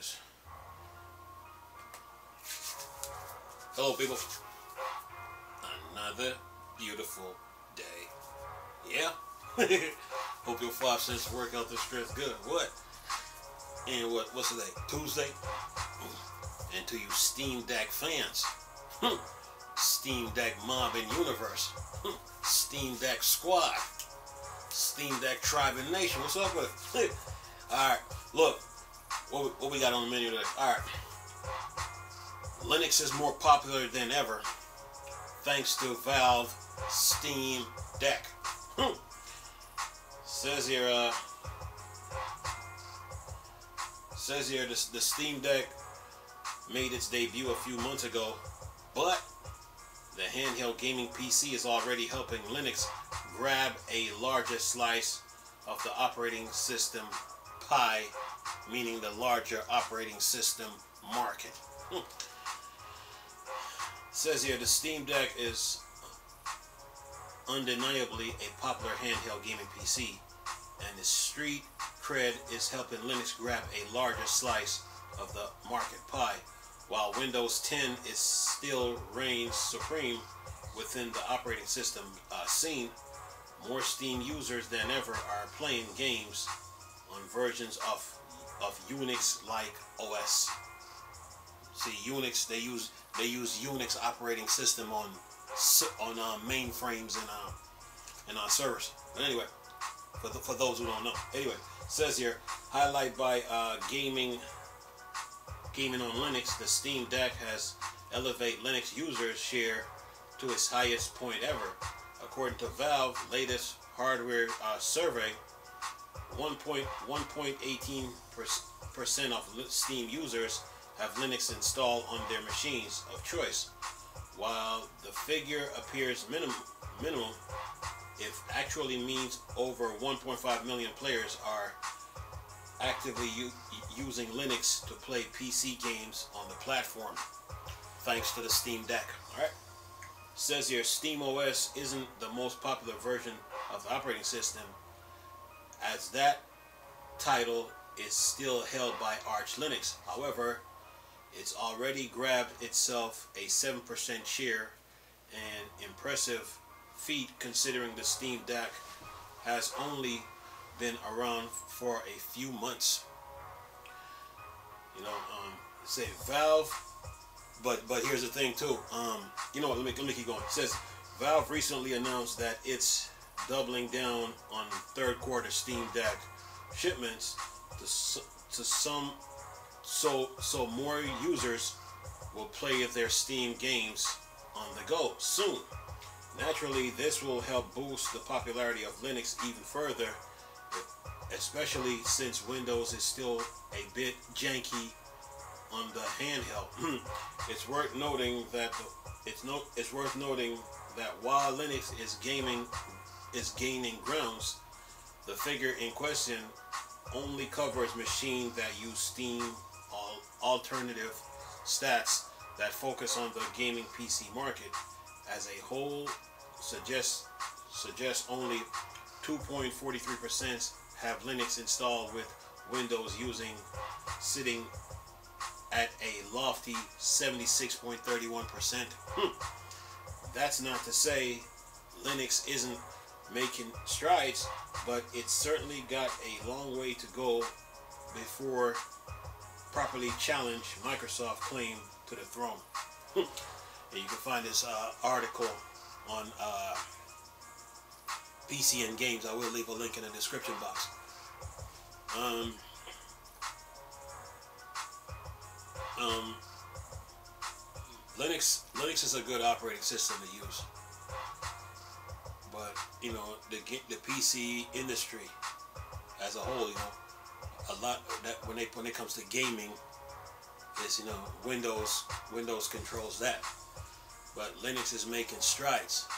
this. Hello, people. Another beautiful day. Yeah. Hope your 5 cents workout this stress good. What? And what's today? Tuesday? And to you Steam Deck fans. Steam Deck mob in universe. Steam Deck squad. Steam Deck tribe and nation. What's up with it? Alright, look. What we got on the menu today? Alright. Linux is more popular than ever thanks to Valve Steam Deck. Says here the Steam Deck made its debut a few months ago, but the handheld gaming PC is already helping Linux grab a larger slice of the operating system pie, meaning the larger operating system market. Says here the Steam Deck is undeniably a popular handheld gaming PC, and the street cred is helping Linux grab a larger slice of the market pie. While Windows 10 is still reigns supreme within the operating system scene, more Steam users than ever are playing games on versions of Unix-like OS. See, Unix, they use Unix operating system on mainframes and on servers. But anyway, for those who don't know, anyway, it says here highlight by gaming on Linux. The Steam Deck has elevated Linux users' share to its highest point ever, according to Valve latest hardware survey. 1.18% of Steam users have Linux installed on their machines of choice. While the figure appears minimal, it actually means over 1.5 million players are actively using Linux to play PC games on the platform, thanks to the Steam Deck. Alright. Says here, SteamOS isn't the most popular version of the operating system, as that title is still held by Arch Linux. However, it's already grabbed itself a 7% share, an impressive feat considering the Steam Deck has only been around for a few months. You know, say Valve, but here's the thing too. You know what? Let me keep going. It says Valve recently announced that it's doubling down on third quarter Steam Deck shipments to some. So more users will play their Steam games on the go soon. Naturally, this will help boost the popularity of Linux even further, especially since Windows is still a bit janky on the handheld. It's worth noting that while Linux is gaining grounds, the figure in question only covers machines that use Steam. Alternative stats that focus on the gaming PC market as a whole suggest only 2.43% have Linux installed, with Windows sitting at a lofty 76.31%. That's not to say Linux isn't making strides, but it's certainly got a long way to go before properly challenge Microsoft's claim to the throne. And you can find this article on PC and Games. I will leave a link in the description box. Linux is a good operating system to use, but you know the PC industry as a whole, you know, a lot of that when it comes to gaming is, you know, Windows controls that, but Linux is making strides,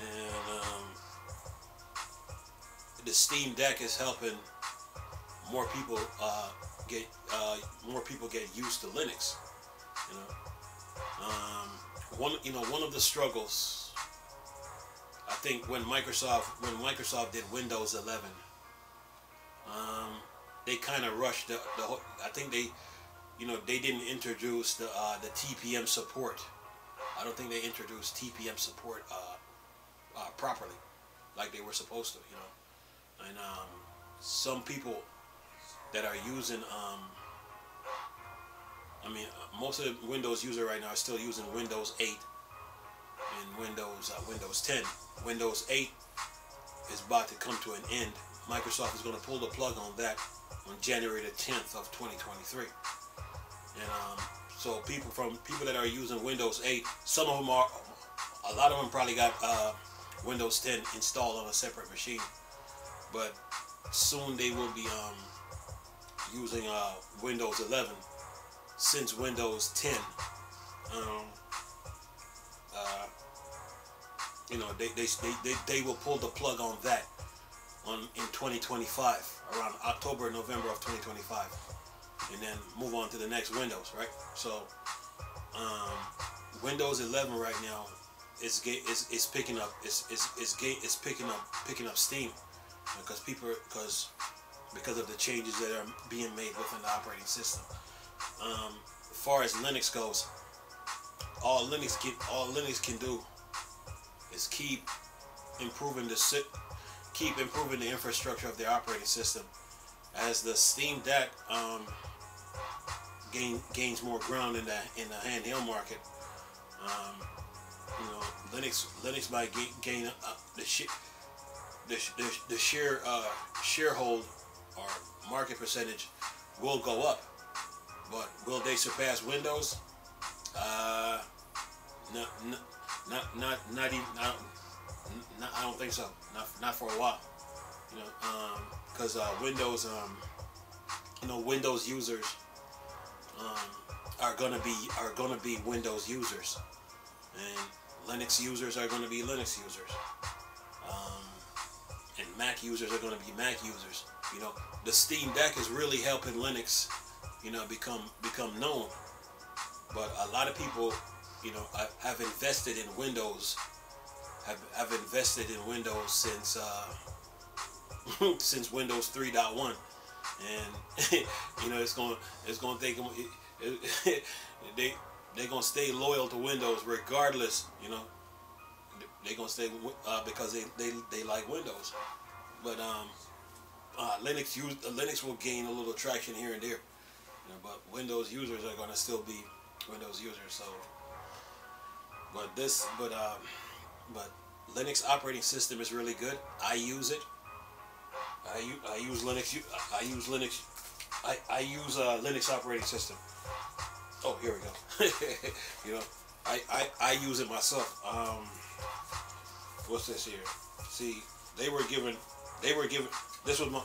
and the Steam Deck is helping more people get used to Linux. You know, one of the struggles, I think, when Microsoft did Windows 11. They kind of rushed the whole. I think they didn't introduce the TPM support. I don't think they introduced TPM support properly, like they were supposed to. And some people that are using, most of the Windows user right now are still using Windows 8 and Windows 10. Windows 8 is about to come to an end. Microsoft is going to pull the plug on that on January the 10th of 2023. And so people that are using Windows 8, a lot of them probably got Windows 10 installed on a separate machine, but soon they will be using Windows 11, since Windows 10 they will pull the plug on that in 2025, around October, November of 2025, and then move on to the next Windows, right? So Windows 11 right now is picking up picking up steam, because of the changes that are being made within the operating system. As far as Linux goes, all Linux can do is keep improving the infrastructure of the operating system. As the Steam Deck gains more ground in the handheld market, Linux might gain the sharehold or market percentage will go up, but will they surpass Windows? Not even. I don't think so. Not for a while. Because Windows, Windows users are gonna be Windows users, and Linux users are gonna be Linux users, and Mac users are gonna be Mac users. The Steam Deck is really helping Linux, become known. But a lot of people, have invested in Windows. Have invested in Windows since since Windows 3.1, and it's gonna take them. They're gonna stay loyal to Windows regardless. They're gonna stay because they like Windows. But Linux will gain a little traction here and there. But Windows users are gonna still be Windows users. So, but Linux operating system is really good. I use it. I use Linux. I use Linux. I use Linux operating system. Oh, here we go. I use it myself. What's this here? See, they were given. This was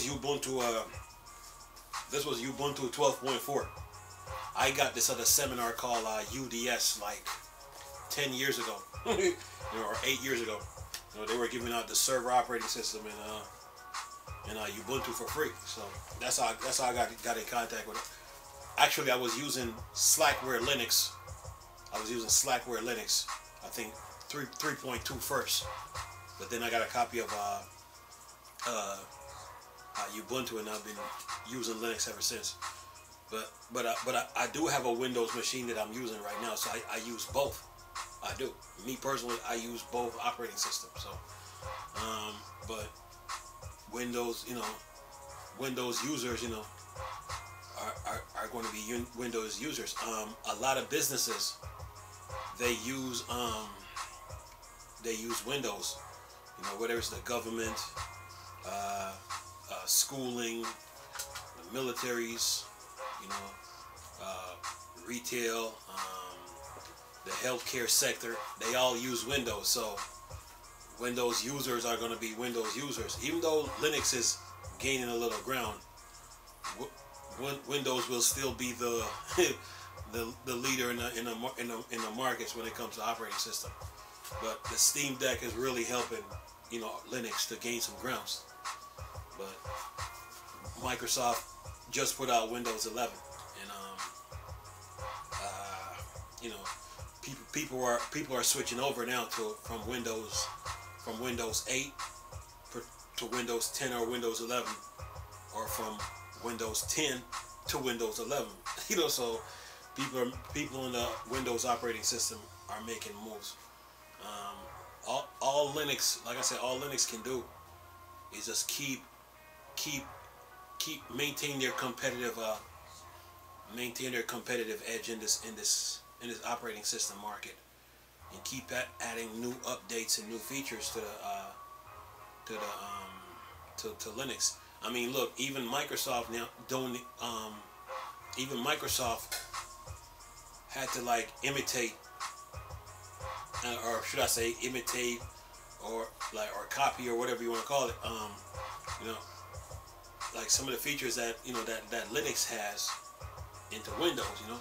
Ubuntu. This was Ubuntu 12.4. I got this at a seminar called UDS like 10 years ago, or 8 years ago. They were giving out the server operating system and Ubuntu for free. So that's how I got in contact with it. Actually, I was using Slackware Linux. I think 3.2 first, but then I got a copy of Ubuntu, and I've been using Linux ever since. But I do have a Windows machine that I'm using right now, so I use both. I do. Me personally, I use both operating systems. So, but Windows, Windows users, are going to be Windows users. A lot of businesses, they use Windows. Whether it's the government, schooling, the militaries, retail, the healthcare sector, they all use Windows. So Windows users are going to be Windows users. Even though Linux is gaining a little ground, Windows will still be the the leader in the markets when it comes to operating system. But the Steam Deck is really helping Linux to gain some grounds. But Microsoft just put out Windows 11, and people are switching over now from Windows 8 to Windows 10 or Windows 11, or from Windows 10 to Windows 11. You know, so people on the Windows operating system are making moves. All Linux, like I said, all Linux can do is just keep maintain their competitive edge in this operating system market, and keep adding new updates and new features to Linux. I mean, look, even Microsoft now don't even Microsoft had to like imitate, or should I say imitate, or copy, or whatever you want to call it. You know, like some of the features that that Linux has into Windows. You know,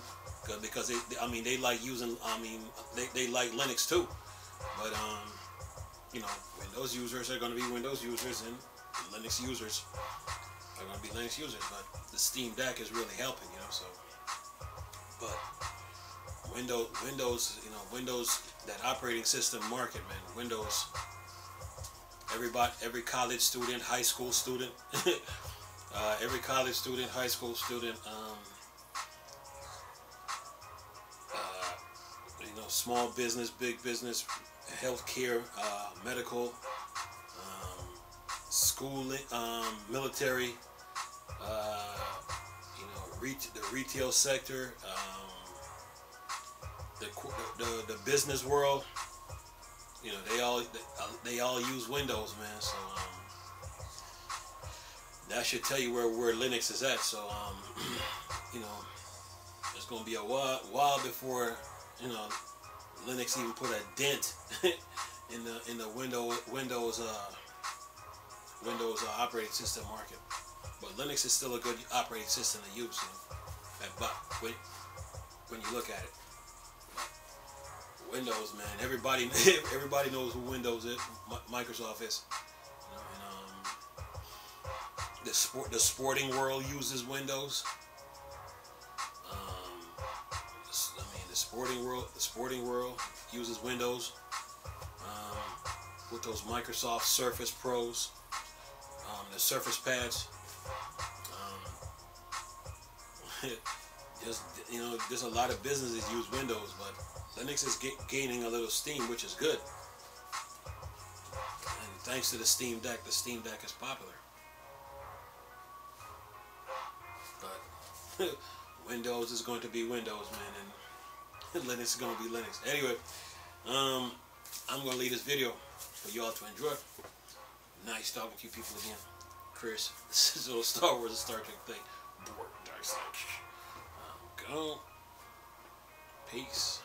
because they like using. They like Linux too, but Windows users are going to be Windows users, and Linux users are going to be Linux users. But the Steam Deck is really helping. You know, so but. Windows, that operating system market, man. Windows. Every college student, high school student, every college student, high school student, small business, big business, healthcare, medical, schooling, military, the retail sector. The business world, they all use Windows, man. So that should tell you where Linux is at. So it's gonna be a while before Linux even put a dent in the Windows operating system market. But Linux is still a good operating system to use. But when you look at it. Windows, man. Everybody knows who Windows is. Microsoft is. The sporting world uses Windows. The sporting world uses Windows. With those Microsoft Surface Pros, the Surface Pads. There's a lot of businesses use Windows, but Linux is gaining a little steam, which is good. And thanks to the Steam Deck is popular. But Windows is going to be Windows, man, and Linux is going to be Linux. Anyway, I'm going to leave this video for you all to enjoy. Nice talking to you people again. Chris, this is a little Star Wars and Star Trek thing. Go. Peace.